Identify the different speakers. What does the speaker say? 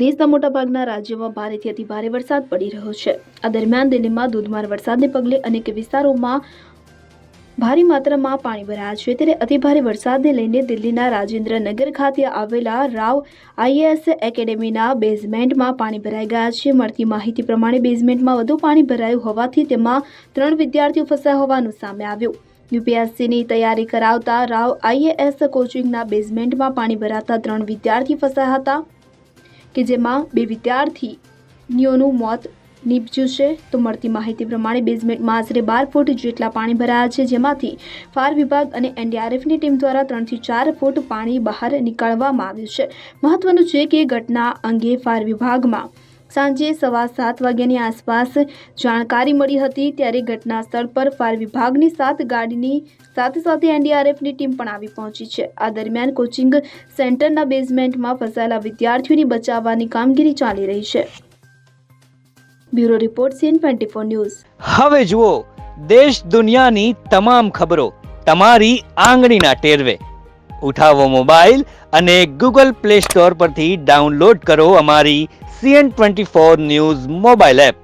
Speaker 1: દેશના મોટાભાગના રાજ્યોમાં ભારેથી અતિભારે વરસાદ પડી રહ્યો છે। આ દરમિયાન દિલ્હીમાં ધોધમાર વરસાદને પગલે અનેક વિસ્તારોમાં ભારે માત્રામાં પાણી ભરાયા છે। ત્યારે અતિભારે વરસાદને લઈને દિલ્હીના રાજેન્દ્રનગર ખાતે આવેલા રાવ આઈએએસ એકેડેમીના બેઝમેન્ટમાં પાણી ભરાઈ ગયા છે। મળતી માહિતી પ્રમાણે બેઝમેન્ટમાં વધુ પાણી ભરાયું હોવાથી તેમાં 3 વિદ્યાર્થીઓ ફસાયા હોવાનું સામે આવ્યું। યુપીએસસીની તૈયારી કરાવતા રાવ આઈએએસ કોચિંગના બેઝમેન્ટમાં પાણી ભરાતા 3 વિદ્યાર્થી ફસાયા હતા કે જેમાં 2 વિદ્યાર્થીનીઓનું મોત નીપજ્યું છે। તો મળતી માહિતી પ્રમાણે બેઝમેન્ટમાં આશરે 12 ફૂટ જેટલા પાણી ભરાયા છે, જેમાંથી ફાયર વિભાગ અને એનડીઆરએફની ટીમ દ્વારા 3 થી 4 ફૂટ પાણી બહાર નીકાળવામાં આવ્યું છે। મહત્વનું છે કે ઘટના અંગે ફાયર વિભાગમાં સાંજે 7:15 વાગ્યાની આસપાસ જાણકારી મળી હતી। ત્યારે ઘટના સ્થળ પર ફાયર વિભાગની 7 ગાડીની સાથે એનડીઆરએફની ટીમ પણ આવી પહોંચી છે। આ દરમિયાન કોચિંગ સેન્ટરના બેઝમેન્ટમાં ફસાયેલા વિદ્યાર્થીઓને બચાવવાની કામગીરી ચાલી રહી છે। Bureau report CN24 news.
Speaker 2: હવે જુઓ દેશ દુનિયાની તમામ ખબરો તમારી આંગળીના ટેરવે। ઉઠાવો મોબાઈલ અને ગૂગલ પ્લે સ્ટોર પરથી ડાઉનલોડ કરો અમારી CN24 ન્યૂઝ મોબાઈલ એપ।